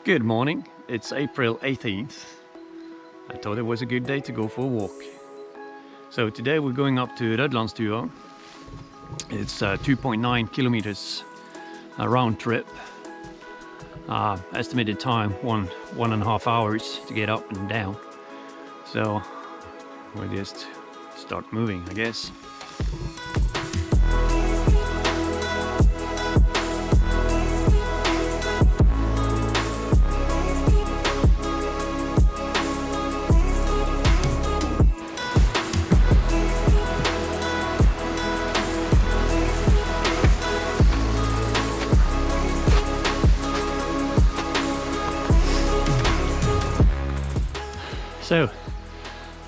Good morning, it's April 18th. I thought it was a good day to go for a walk. So today we're going up to Rødlandstua. It's 2.9 kilometers round trip. Estimated time, one and a half hours to get up and down. So we'll just start moving, I guess. So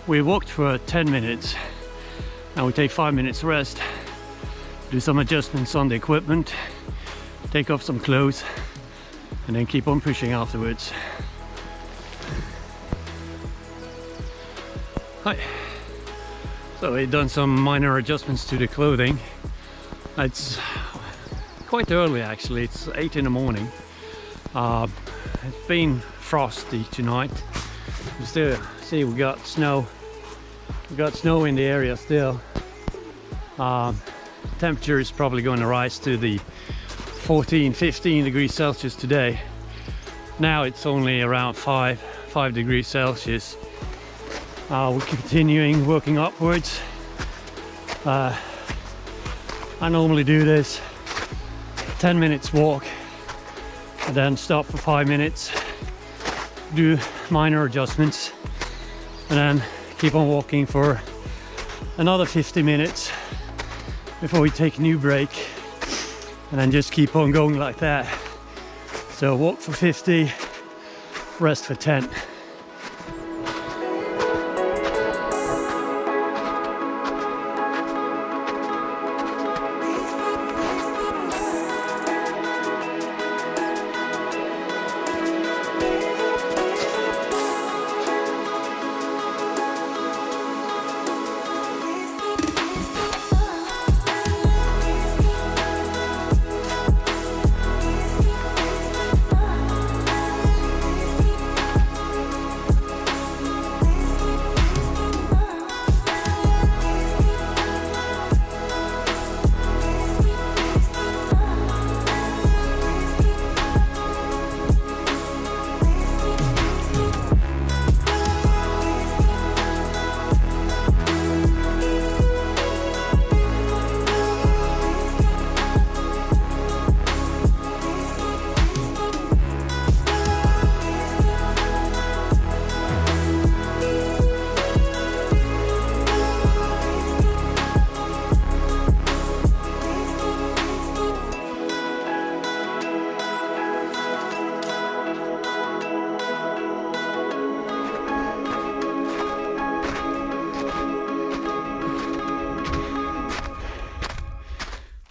we walked for 10 minutes and we take 5 minutes rest, do some adjustments on the equipment, take off some clothes and then keep on pushing afterwards. Hi. So we've done some minor adjustments to the clothing. It's quite early actually, it's 8 in the morning. It's been frosty tonight. You still see we got snow. We got snow in the area still. Temperature is probably going to rise to the 14-15 degrees Celsius today. Now it's only around 5 degrees Celsius. We're continuing working upwards. I normally do this 10 minutes walk and then stop for 5 minutes, do minor adjustments and then keep on walking for another 50 minutes before we take a new break, and then just keep on going like that. So walk for 50, rest for 10.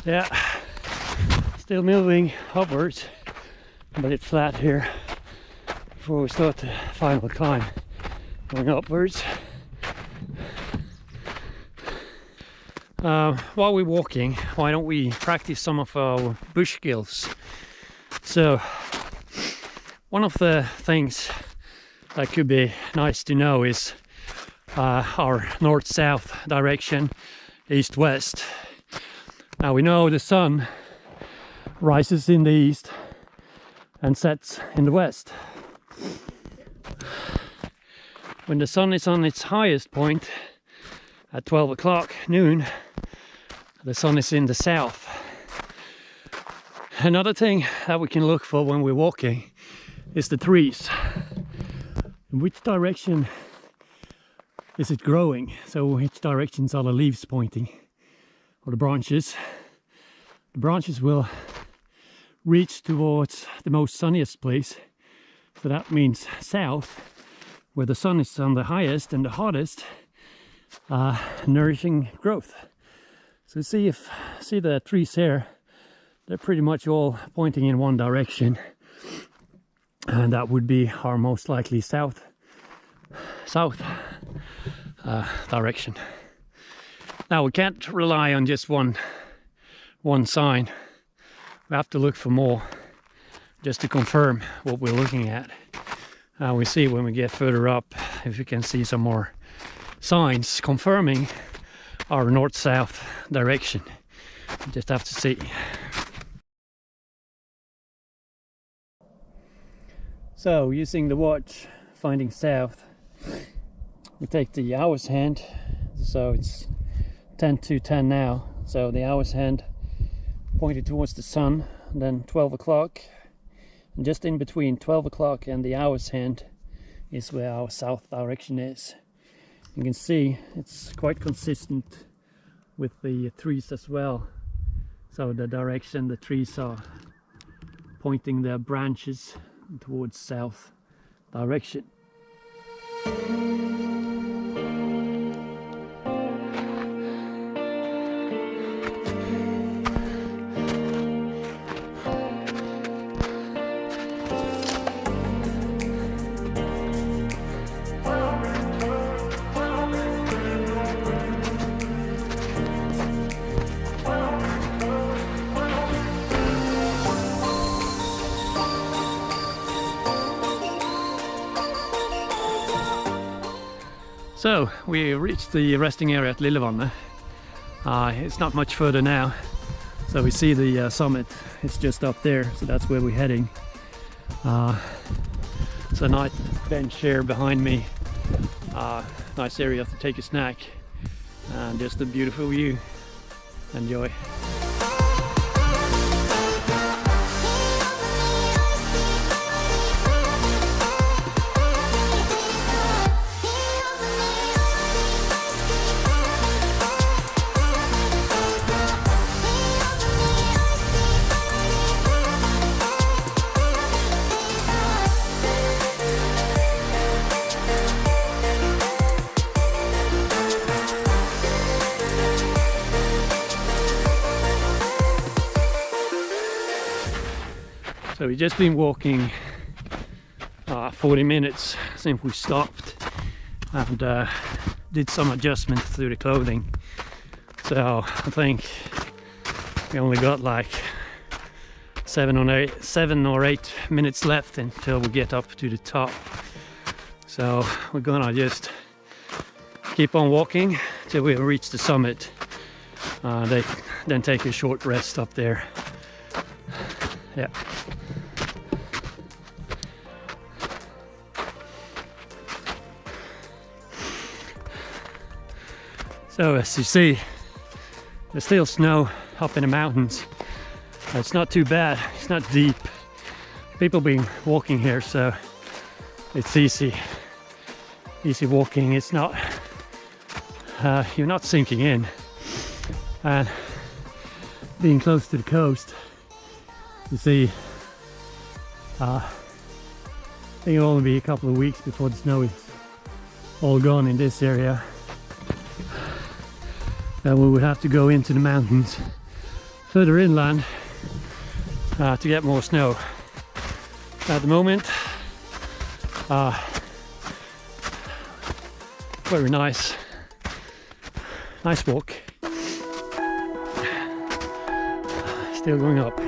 Yeah, still moving upwards, but it's flat here before we start the final climb, going upwards. While we're walking, why don't we practice some of our bush skills? So, one of the things that could be nice to know is our north-south direction, east-west. Now we know the sun rises in the east and sets in the west. When the sun is on its highest point at 12 o'clock noon, the sun is in the south. Another thing that we can look for when we're walking is the trees. In which direction is it growing? So which directions are the leaves pointing? Or the branches. The branches will reach towards the most sunniest place, so that means south, where the sun is on the highest and the hottest, nourishing growth. So see the trees here, they're pretty much all pointing in one direction, and that would be our most likely south direction. Now we can't rely on just one sign. We have to look for more just to confirm what we're looking at. We see when we get further up if we can see some more signs confirming our north-south direction. We just have to see. So using the watch, finding south, we take the hour's hand, so it's 10 to 10 now, so the hour's hand pointed towards the sun, then 12 o'clock, and just in between 12 o'clock and the hour's hand is where our south direction is. You can see it's quite consistent with the trees as well, so the direction the trees are pointing their branches towards south direction. So we reached the resting area at Lillevannet. It's not much further now, so we see the summit. It's just up there, so that's where we're heading. It's a nice bench here behind me. Nice area to take a snack, and just a beautiful view. Enjoy. So we've just been walking 40 minutes since we stopped, and did some adjustments to the clothing. So I think we only got like 7 or 8 minutes left until we get up to the top. So we're gonna just keep on walking till we reach the summit. Then take a short rest up there. Yeah. So as you see, there's still snow up in the mountains. It's not too bad, it's not deep. People been walking here, so it's easy walking. It's not, you're not sinking in. And being close to the coast, you see, I think it'll only be a couple of weeks before the snow is all gone in this area. And we would have to go into the mountains further inland to get more snow. At the moment, very nice walk. Still going up.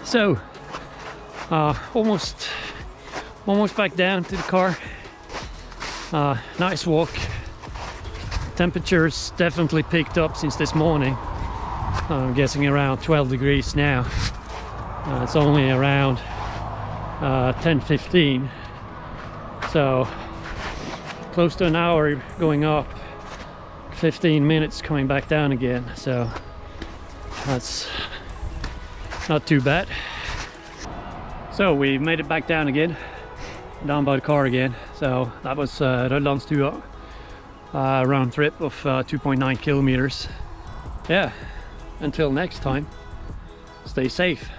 So almost back down to the car. Nice walk. Temperatures definitely picked up since this morning. I'm guessing around 12 degrees now. It's only around 10:15, so close to an hour going up, 15 minutes coming back down again, so that's not too bad. So we made it back down again, down by the car again. So that was Rødlandstua, round trip of 2.9 kilometers. Yeah, until next time, stay safe.